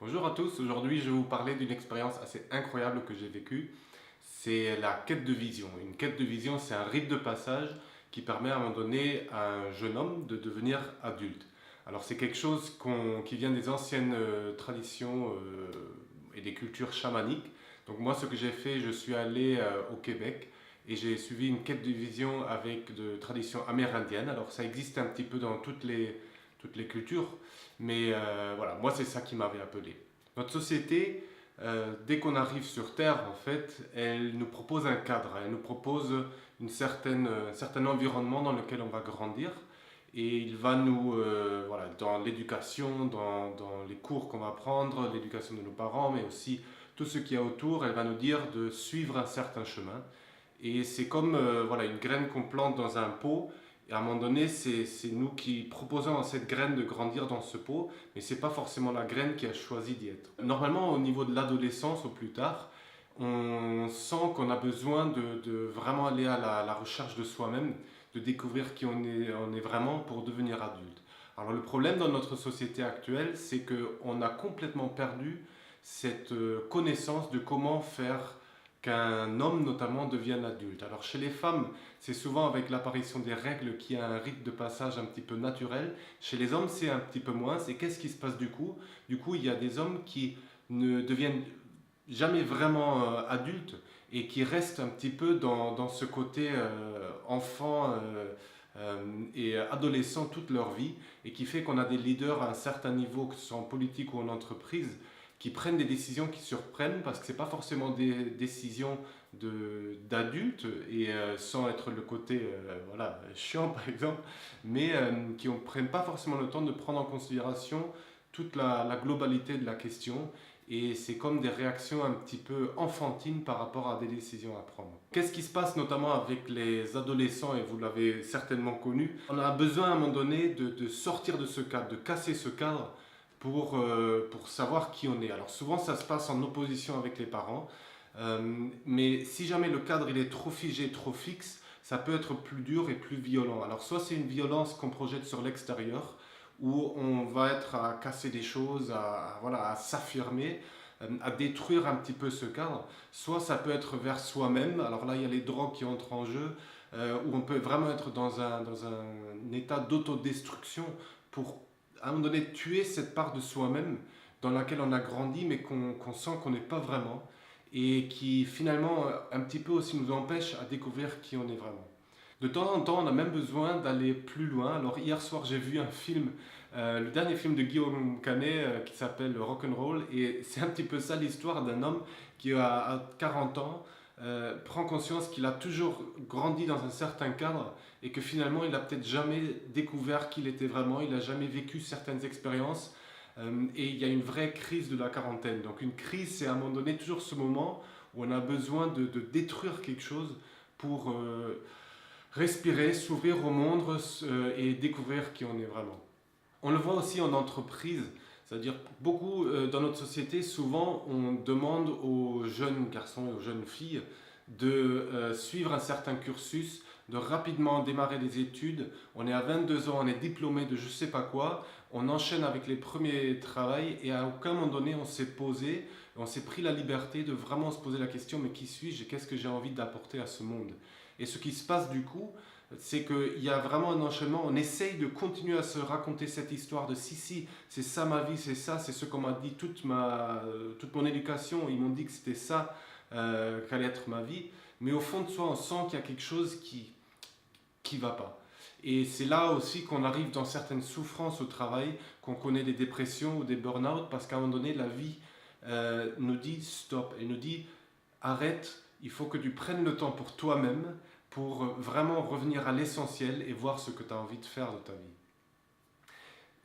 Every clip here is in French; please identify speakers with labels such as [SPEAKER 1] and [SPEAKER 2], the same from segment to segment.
[SPEAKER 1] Bonjour à tous, aujourd'hui je vais vous parler d'une expérience assez incroyable que j'ai vécue. C'est la quête de vision. Une quête de vision, c'est un rite de passage qui permet à un moment donné à un jeune homme de devenir adulte. Alors c'est quelque chose qui vient des anciennes traditions et des cultures chamaniques. Donc moi ce que j'ai fait, je suis allé au Québec et j'ai suivi une quête de vision avec de traditions amérindiennes. Alors ça existe un petit peu dans toutes les cultures, mais voilà, moi c'est ça qui m'avait appelé. Notre société, dès qu'on arrive sur Terre, en fait, elle nous propose un cadre, elle nous propose un certain environnement dans lequel on va grandir. Et il va nous, voilà, dans l'éducation, dans les cours qu'on va prendre, l'éducation de nos parents, mais aussi tout ce qu'il y a autour, elle va nous dire de suivre un certain chemin. Et c'est comme voilà, une graine qu'on plante dans un pot. Et à un moment donné, c'est nous qui proposons à cette graine de grandir dans ce pot, mais ce n'est pas forcément la graine qui a choisi d'y être. Normalement, au niveau de l'adolescence ou plus tard, on sent qu'on a besoin de vraiment aller à la recherche de soi-même, de découvrir qui on est vraiment pour devenir adulte. Alors le problème dans notre société actuelle, c'est qu'on a complètement perdu cette connaissance de comment faire qu'un homme notamment devienne adulte. Alors chez les femmes, c'est souvent avec l'apparition des règles qu'il y a un rite de passage un petit peu naturel. Chez les hommes, c'est un petit peu moins. Et qu'est-ce qui se passe du coup? Du coup, il y a des hommes qui ne deviennent jamais vraiment adultes et qui restent un petit peu dans ce côté enfant et adolescent toute leur vie et qui fait qu'on a des leaders à un certain niveau, que ce soit en politique ou en entreprise, qui prennent des décisions qui surprennent parce que ce n'est pas forcément des décisions d'adultes et sans être le côté voilà, chiant par exemple, mais qui ne prennent pas forcément le temps de prendre en considération toute la globalité de la question et c'est comme des réactions un petit peu enfantines par rapport à des décisions à prendre. Qu'est-ce qui se passe notamment avec les adolescents, et vous l'avez certainement connu, on a besoin à un moment donné de sortir de ce cadre, de casser ce cadre pour savoir qui on est. Alors souvent ça se passe en opposition avec les parents, mais si jamais le cadre il est trop figé, trop fixe, ça peut être plus dur et plus violent. Alors soit c'est une violence qu'on projette sur l'extérieur, où on va être à casser des choses, voilà, à s'affirmer, à détruire un petit peu ce cadre. Soit ça peut être vers soi-même, alors là il y a les drogues qui entrent en jeu, où on peut vraiment être dans un état d'autodestruction pour à un moment donné tuer cette part de soi-même dans laquelle on a grandi mais qu'on sent qu'on n'est pas vraiment et qui finalement un petit peu aussi nous empêche à découvrir qui on est vraiment. De temps en temps, on a même besoin d'aller plus loin. Alors hier soir, j'ai vu un film, le dernier film de Guillaume Canet qui s'appelle Rock'n'Roll et c'est un petit peu ça l'histoire d'un homme qui à 40 ans prend conscience qu'il a toujours grandi dans un certain cadre et que finalement il n'a peut-être jamais découvert qui il était vraiment, il n'a jamais vécu certaines expériences et il y a une vraie crise de la quarantaine. Donc une crise, c'est à un moment donné toujours ce moment où on a besoin de détruire quelque chose pour respirer, s'ouvrir au monde et découvrir qui on est vraiment. On le voit aussi en entreprise, c'est-à-dire beaucoup dans notre société, souvent on demande aux jeunes garçons et aux jeunes filles de suivre un certain cursus, de rapidement démarrer des études. On est à 22 ans, on est diplômé de je sais pas quoi, on enchaîne avec les premiers travails et à aucun moment donné on s'est posé, on s'est pris la liberté de vraiment se poser la question mais qui suis-je et qu'est-ce que j'ai envie d'apporter à ce monde? Et ce qui se passe du coup, c'est qu'il y a vraiment un enchaînement. On essaye de continuer à se raconter cette histoire de si, c'est ça ma vie, c'est ça, c'est ce qu'on m'a dit toute mon éducation. Ils m'ont dit que c'était ça qu'allait être ma vie. Mais au fond de soi, on sent qu'il y a quelque chose qui va pas. Et c'est là aussi qu'on arrive dans certaines souffrances au travail, qu'on connaît des dépressions ou des burn-out, parce qu'à un moment donné, la vie nous dit stop. Elle nous dit arrête, il faut que tu prennes le temps pour toi-même, pour vraiment revenir à l'essentiel et voir ce que tu as envie de faire de ta vie.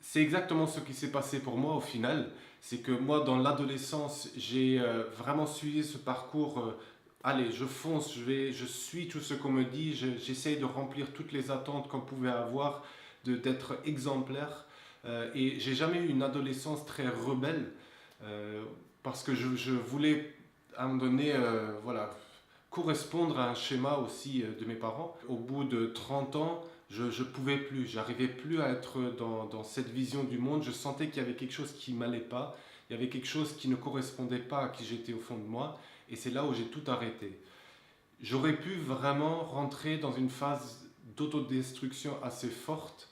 [SPEAKER 1] C'est exactement ce qui s'est passé pour moi au final. C'est que moi, dans l'adolescence, j'ai vraiment suivi ce parcours. Allez, je fonce, je suis tout ce qu'on me dit, j'essaye de remplir toutes les attentes qu'on pouvait avoir, d'être exemplaire. Et j'ai jamais eu une adolescence très rebelle parce que je voulais à un moment donné, voilà, correspondre à un schéma aussi de mes parents. Au bout de 30 ans, je ne pouvais plus, j'arrivais plus à être dans cette vision du monde. Je sentais qu'il y avait quelque chose qui ne m'allait pas, il y avait quelque chose qui ne correspondait pas à qui j'étais au fond de moi, et c'est là où j'ai tout arrêté. J'aurais pu vraiment rentrer dans une phase d'autodestruction assez forte,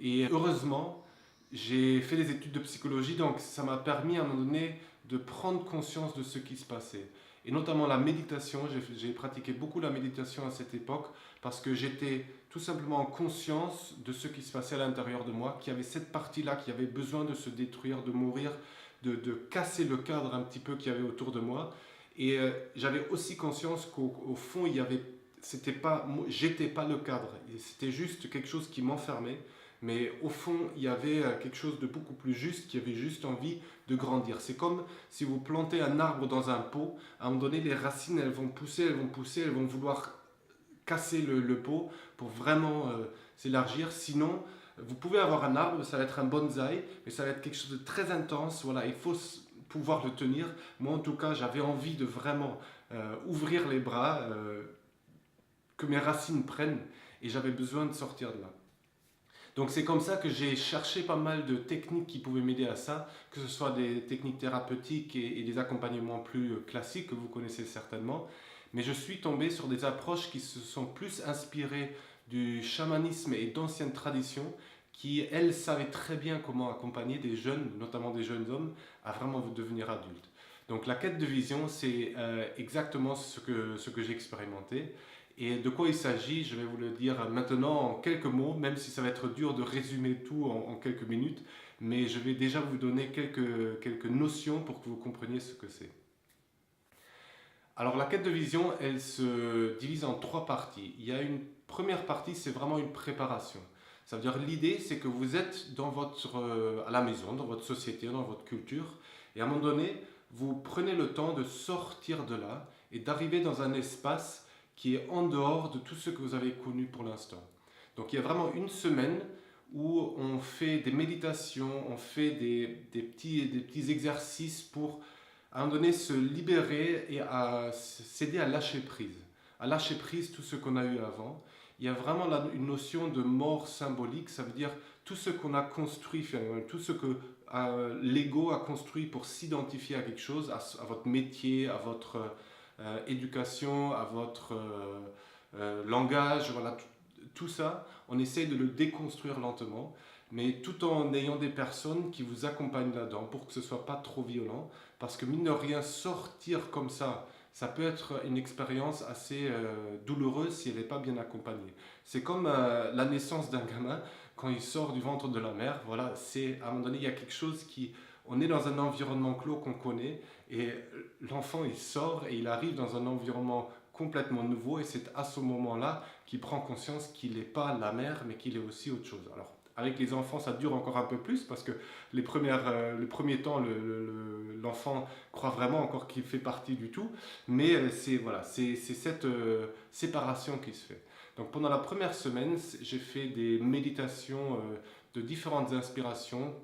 [SPEAKER 1] et heureusement, j'ai fait des études de psychologie, donc ça m'a permis à un moment donné de prendre conscience de ce qui se passait. Et notamment la méditation, j'ai pratiqué beaucoup la méditation à cette époque parce que j'étais tout simplement en conscience de ce qui se passait à l'intérieur de moi, qu'il y avait cette partie-là qui avait besoin de se détruire, de mourir, de casser le cadre un petit peu qu'il y avait autour de moi. Et j'avais aussi conscience qu'au fond, c'était pas, j'étais pas le cadre, c'était juste quelque chose qui m'enfermait. Mais au fond, il y avait quelque chose de beaucoup plus juste, qui avait juste envie de grandir. C'est comme si vous plantez un arbre dans un pot, à un moment donné, les racines, elles vont pousser, elles vont pousser, elles vont vouloir casser le pot pour vraiment s'élargir. Sinon, vous pouvez avoir un arbre, ça va être un bonsaï, mais ça va être quelque chose de très intense. Voilà, il faut pouvoir le tenir. Moi, en tout cas, j'avais envie de vraiment ouvrir les bras, que mes racines prennent, et j'avais besoin de sortir de là. Donc c'est comme ça que j'ai cherché pas mal de techniques qui pouvaient m'aider à ça, que ce soit des techniques thérapeutiques et des accompagnements plus classiques que vous connaissez certainement. Mais je suis tombé sur des approches qui se sont plus inspirées du chamanisme et d'anciennes traditions qui, elles, savaient très bien comment accompagner des jeunes, notamment des jeunes hommes, à vraiment devenir adultes. Donc la quête de vision, c'est exactement ce que j'ai expérimenté. Et de quoi il s'agit, je vais vous le dire maintenant en quelques mots, même si ça va être dur de résumer tout en quelques minutes, mais je vais déjà vous donner quelques notions pour que vous compreniez ce que c'est. Alors la quête de vision, elle se divise en trois parties. Il y a une première partie, c'est vraiment une préparation. Ça veut dire l'idée, c'est que vous êtes à la maison, dans votre société, dans votre culture, et à un moment donné, vous prenez le temps de sortir de là et d'arriver dans un espace qui est en dehors de tout ce que vous avez connu pour l'instant. Donc il y a vraiment une semaine où on fait des méditations, on fait des petits exercices pour à un moment donné se libérer et à s'aider à lâcher prise tout ce qu'on a eu avant. Il y a vraiment là une notion de mort symbolique, ça veut dire tout ce qu'on a construit finalement, tout ce que l'ego a construit pour s'identifier à quelque chose, à votre métier, à votre éducation, à votre langage, voilà, tout ça, on essaie de le déconstruire lentement, mais tout en ayant des personnes qui vous accompagnent là-dedans pour que ce ne soit pas trop violent, parce que mine de rien, sortir comme ça peut être une expérience assez douloureuse si elle n'est pas bien accompagnée. C'est comme la naissance d'un gamin, quand il sort du ventre de la mère, voilà, c'est à un moment donné, il y a quelque chose qui... On est dans un environnement clos qu'on connaît, et l'enfant il sort et il arrive dans un environnement complètement nouveau, et c'est à ce moment-là qu'il prend conscience qu'il n'est pas la mère, mais qu'il est aussi autre chose. Alors, avec les enfants, ça dure encore un peu plus parce que le premier temps, l'enfant croit vraiment encore qu'il fait partie du tout, mais c'est cette séparation qui se fait. Donc pendant la première semaine, j'ai fait des méditations de différentes inspirations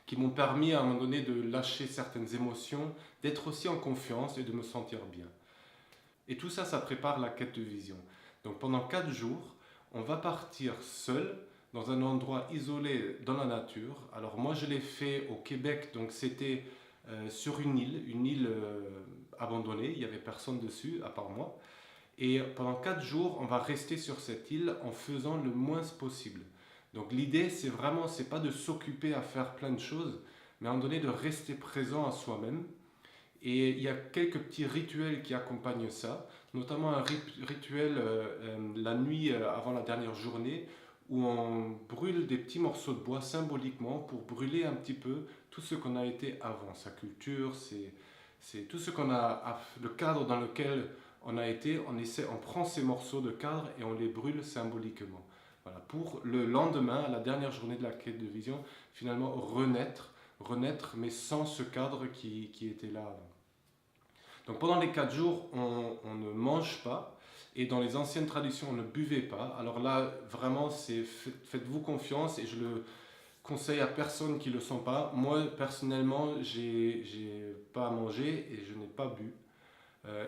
[SPEAKER 1] qui m'ont permis à un moment donné de lâcher certaines émotions, d'être aussi en confiance et de me sentir bien. Et tout ça, ça prépare la quête de vision. Donc pendant 4 jours, on va partir seul dans un endroit isolé dans la nature. Alors moi je l'ai fait au Québec, donc c'était sur une île abandonnée, il n'y avait personne dessus à part moi. Et pendant 4 jours, on va rester sur cette île en faisant le moins possible. Donc l'idée, c'est pas de s'occuper à faire plein de choses, mais à un moment donné de rester présent à soi-même. Et il y a quelques petits rituels qui accompagnent ça, notamment un rituel la nuit avant la dernière journée, où on brûle des petits morceaux de bois symboliquement pour brûler un petit peu tout ce qu'on a été avant, sa culture, c'est tout ce qu'on a, le cadre dans lequel on a été, on prend ces morceaux de cadre et on les brûle symboliquement. Voilà, pour le lendemain, la dernière journée de la quête de vision, finalement renaître, mais sans ce cadre qui était là avant. Donc pendant les 4 jours, on ne mange pas, et dans les anciennes traditions, on ne buvait pas. Alors là, vraiment, faites-vous confiance, et je le conseille à personne qui ne le sent pas. Moi, personnellement, j'ai pas mangé et je n'ai pas bu.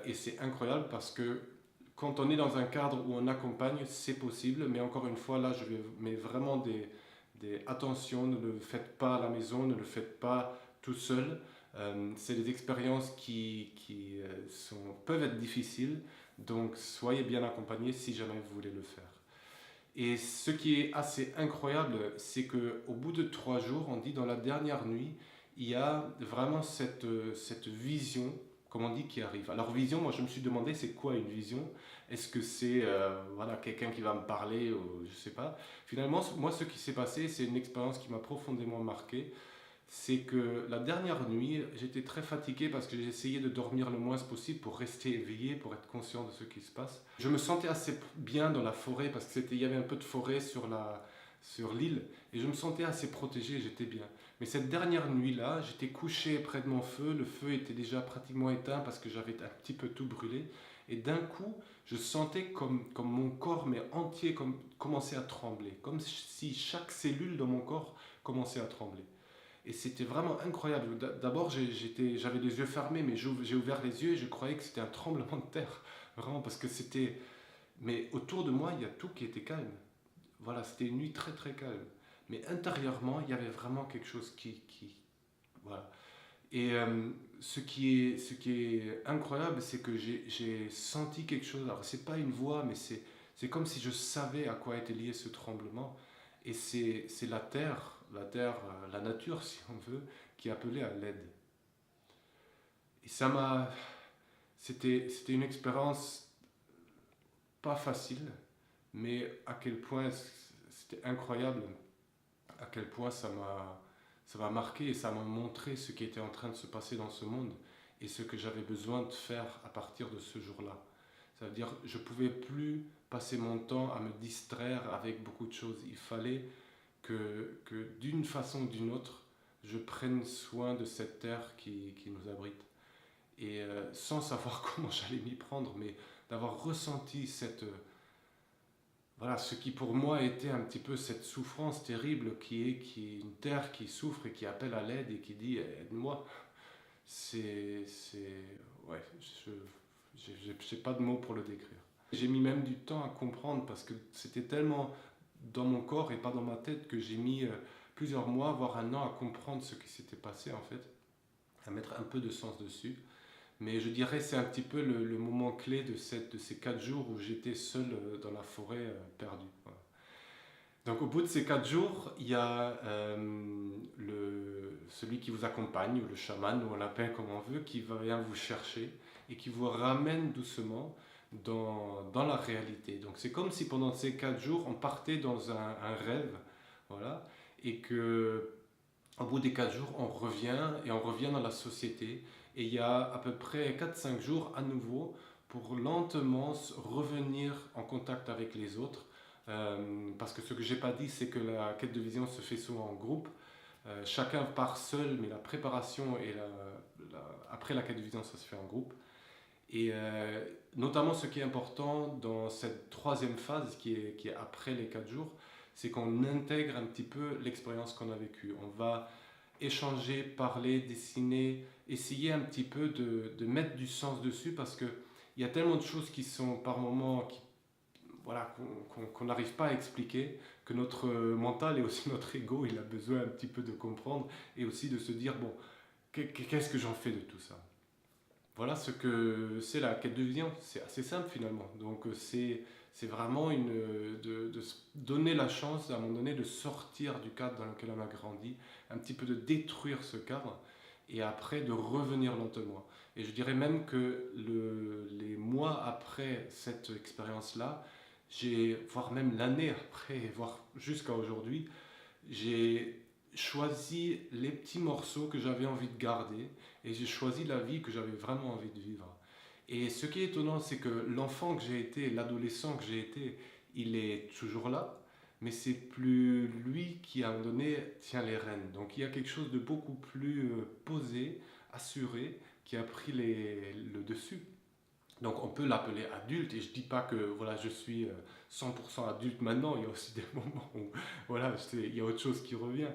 [SPEAKER 1] Et c'est incroyable parce que quand on est dans un cadre où on accompagne, c'est possible. Mais encore une fois, là, je mets vraiment attention, ne le faites pas à la maison, ne le faites pas tout seul. C'est des expériences peuvent être difficiles, donc soyez bien accompagnés si jamais vous voulez le faire. Et ce qui est assez incroyable, c'est qu'au bout de 3 jours, on dit dans la dernière nuit, il y a vraiment cette vision, comme on dit, qui arrive. Alors vision, moi je me suis demandé c'est quoi une vision. Est-ce que c'est voilà, quelqu'un qui va me parler ou je sais pas. Finalement, moi ce qui s'est passé, c'est une expérience qui m'a profondément marqué. C'est que la dernière nuit, j'étais très fatigué parce que j'ai essayé de dormir le moins possible pour rester éveillé, pour être conscient de ce qui se passe. Je me sentais assez bien dans la forêt parce qu'il y avait un peu de forêt sur l'île et je me sentais assez protégé, j'étais bien. Mais cette dernière nuit-là, j'étais couché près de mon feu, le feu était déjà pratiquement éteint parce que j'avais un petit peu tout brûlé et d'un coup, je sentais comme mon corps mais entier commençait à trembler, comme si chaque cellule de mon corps commençait à trembler. Et c'était vraiment incroyable. D'abord, j'avais les yeux fermés, mais j'ai ouvert les yeux et je croyais que c'était un tremblement de terre. Vraiment, parce que c'était... Mais autour de moi, il y a tout qui était calme. Voilà, c'était une nuit très très calme. Mais intérieurement, il y avait vraiment quelque chose voilà. Et ce qui est incroyable, c'est que j'ai senti quelque chose. Alors, c'est pas une voix, mais c'est comme si je savais à quoi était lié ce tremblement. Et c'est la nature, si on veut, qui appelait à l'aide. Et c'était une expérience pas facile, mais à quel point c'était incroyable, à quel point ça m'a marqué et ça m'a montré ce qui était en train de se passer dans ce monde et ce que j'avais besoin de faire à partir de ce jour-là. Ça veut dire je ne pouvais plus passer mon temps à me distraire avec beaucoup de choses. Il fallait que d'une façon ou d'une autre, je prenne soin de cette terre qui nous abrite. Et sans savoir comment j'allais m'y prendre, mais d'avoir ressenti voilà, ce qui pour moi était un petit peu cette souffrance terrible qui est une terre qui souffre et qui appelle à l'aide et qui dit aide-moi. Ouais, j'ai pas de mots pour le décrire. J'ai mis même du temps à comprendre parce que c'était tellement dans mon corps et pas dans ma tête que j'ai mis plusieurs mois, voire un an à comprendre ce qui s'était passé en fait, à mettre un peu de sens dessus. Mais je dirais c'est un petit peu le moment clé de ces 4 jours où j'étais seul dans la forêt perdu. Voilà. Donc au bout de ces 4 jours, il y a celui qui vous accompagne, ou le chaman, ou on l'appelle comme on veut, qui vient vous chercher et qui vous ramène doucement dans la réalité. Donc c'est comme si pendant ces 4 jours, on partait dans un rêve, voilà, et que au bout des 4 jours, on revient et on revient dans la société. Et il y a à peu près 4-5 jours à nouveau pour lentement revenir en contact avec les autres. Parce que ce que j'ai pas dit, c'est que la quête de vision se fait souvent en groupe. Chacun part seul, mais la préparation et après la quête de vision, ça se fait en groupe. Et notamment, ce qui est important dans cette troisième phase, qui est après les 4 jours, c'est qu'on intègre un petit peu l'expérience qu'on a vécue. On va échanger, parler, dessiner, essayer un petit peu de mettre du sens dessus parce qu'il y a tellement de choses qui sont par moments voilà, qu'on n'arrive pas à expliquer, que notre mental et aussi notre ego, il a besoin un petit peu de comprendre et aussi de se dire, bon, qu'est-ce que j'en fais de tout ça? Voilà ce que c'est la quête de vision. C'est assez simple finalement. Donc c'est vraiment de se donner la chance à un moment donné de sortir du cadre dans lequel on a grandi, un petit peu de détruire ce cadre et après de revenir lentement. Et je dirais même que les mois après cette expérience-là, voire même l'année après, voire jusqu'à aujourd'hui, j'ai choisi les petits morceaux que j'avais envie de garder et j'ai choisi la vie que j'avais vraiment envie de vivre. Et ce qui est étonnant, c'est que l'enfant que j'ai été, l'adolescent que j'ai été, il est toujours là, mais c'est plus lui qui à un moment donné tient les rênes. Donc il y a quelque chose de beaucoup plus posé, assuré, qui a pris le dessus. Donc on peut l'appeler adulte, et je ne dis pas que voilà, je suis 100% adulte maintenant, il y a aussi des moments où voilà, il y a autre chose qui revient.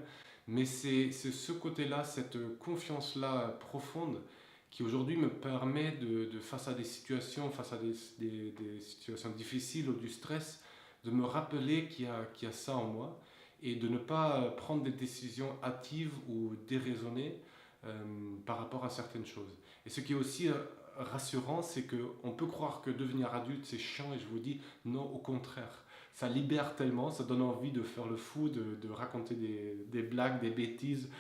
[SPEAKER 1] Mais c'est ce côté-là, cette confiance-là profonde qui aujourd'hui me permet face à des situations, face à des situations difficiles ou du stress, de me rappeler qu'il y a ça en moi et de ne pas prendre des décisions hâtives ou déraisonnées, par rapport à certaines choses. Et ce qui est aussi rassurant, c'est qu'on peut croire que devenir adulte, c'est chiant, et je vous dis, non, au contraire. Ça libère tellement, ça donne envie de faire le fou, de raconter des blagues, des bêtises,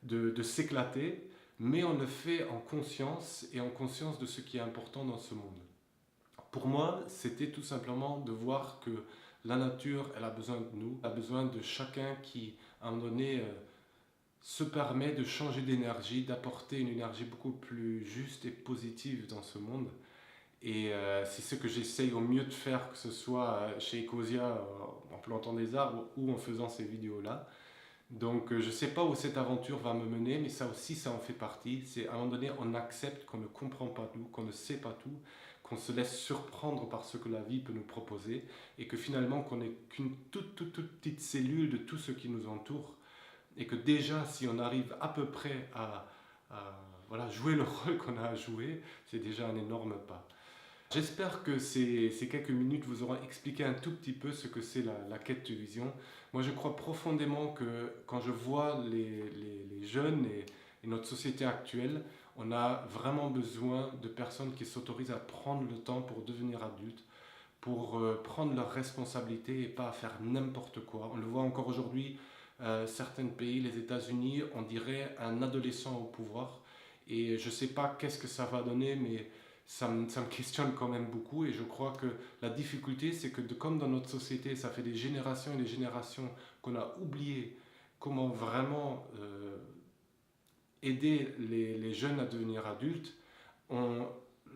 [SPEAKER 1] de s'éclater, mais on le fait en conscience et en conscience de ce qui est important dans ce monde. Pour moi, c'était tout simplement de voir que la nature, elle a besoin de nous, elle a besoin de chacun qui, à un moment donné, se permet de changer d'énergie, d'apporter une énergie beaucoup plus juste et positive dans ce monde. Et c'est ce que j'essaye au mieux de faire, que ce soit chez Ecosia, en plantant des arbres ou en faisant ces vidéos-là. Donc je ne sais pas où cette aventure va me mener, mais ça aussi, ça en fait partie. C'est à un moment donné, on accepte qu'on ne comprend pas tout, qu'on ne sait pas tout, qu'on se laisse surprendre par ce que la vie peut nous proposer, et que finalement, qu'on n'est qu'une toute petite cellule de tout ce qui nous entoure. Et que déjà, si on arrive à peu près voilà, jouer le rôle qu'on a à jouer, c'est déjà un énorme pas. J'espère que ces quelques minutes vous auront expliqué un tout petit peu ce que c'est la quête de vision. Moi, je crois profondément que quand je vois les jeunes et notre société actuelle, on a vraiment besoin de personnes qui s'autorisent à prendre le temps pour devenir adultes, pour prendre leurs responsabilités et pas à faire n'importe quoi. On le voit encore aujourd'hui, certains pays, les États-Unis, on dirait un adolescent au pouvoir. Et je ne sais pas qu'est-ce que ça va donner, mais ça me questionne quand même beaucoup. Et je crois que la difficulté, c'est que comme dans notre société, ça fait des générations et des générations qu'on a oublié comment vraiment aider les jeunes à devenir adultes, on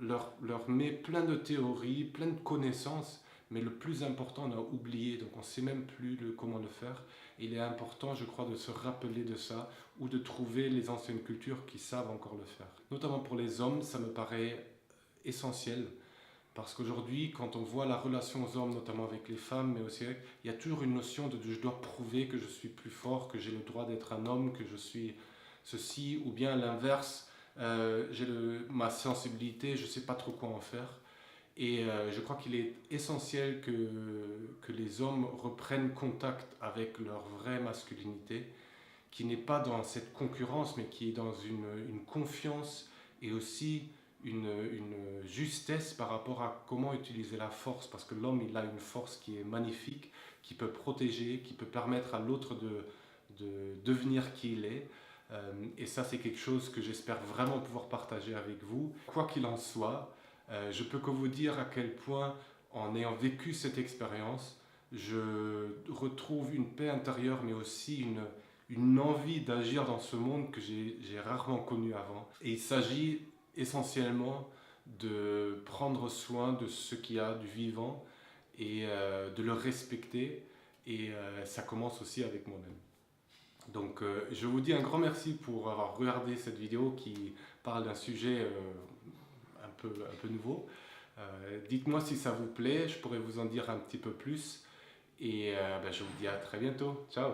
[SPEAKER 1] leur met plein de théories, plein de connaissances, mais le plus important, on a oublié, donc on ne sait même plus comment le faire. Il est important, je crois, de se rappeler de ça ou de trouver les anciennes cultures qui savent encore le faire. Notamment pour les hommes, ça me paraît essentiel parce qu'aujourd'hui, quand on voit la relation aux hommes, notamment avec les femmes, mais aussi, il y a toujours une notion de je dois prouver que je suis plus fort, que j'ai le droit d'être un homme, que je suis ceci, ou bien l'inverse, j'ai ma sensibilité, je ne sais pas trop quoi en faire. Et je crois qu'il est essentiel que les hommes reprennent contact avec leur vraie masculinité, qui n'est pas dans cette concurrence, mais qui est dans une confiance et aussi une justesse par rapport à comment utiliser la force, parce que l'homme, il a une force qui est magnifique, qui peut protéger, qui peut permettre à l'autre de devenir qui il est. Et ça, c'est quelque chose que j'espère vraiment pouvoir partager avec vous. Quoi qu'il en soit, je peux que vous dire à quel point, en ayant vécu cette expérience, je retrouve une paix intérieure, mais aussi une envie d'agir dans ce monde que j'ai rarement connu avant. Et il s'agit essentiellement de prendre soin de ce qu'il y a du vivant et de le respecter. Et ça commence aussi avec moi-même. Donc je vous dis un grand merci pour avoir regardé cette vidéo qui parle d'un sujet un peu nouveau. Dites-moi si ça vous plaît, je pourrais vous en dire un petit peu plus. Et je vous dis à très bientôt. Ciao!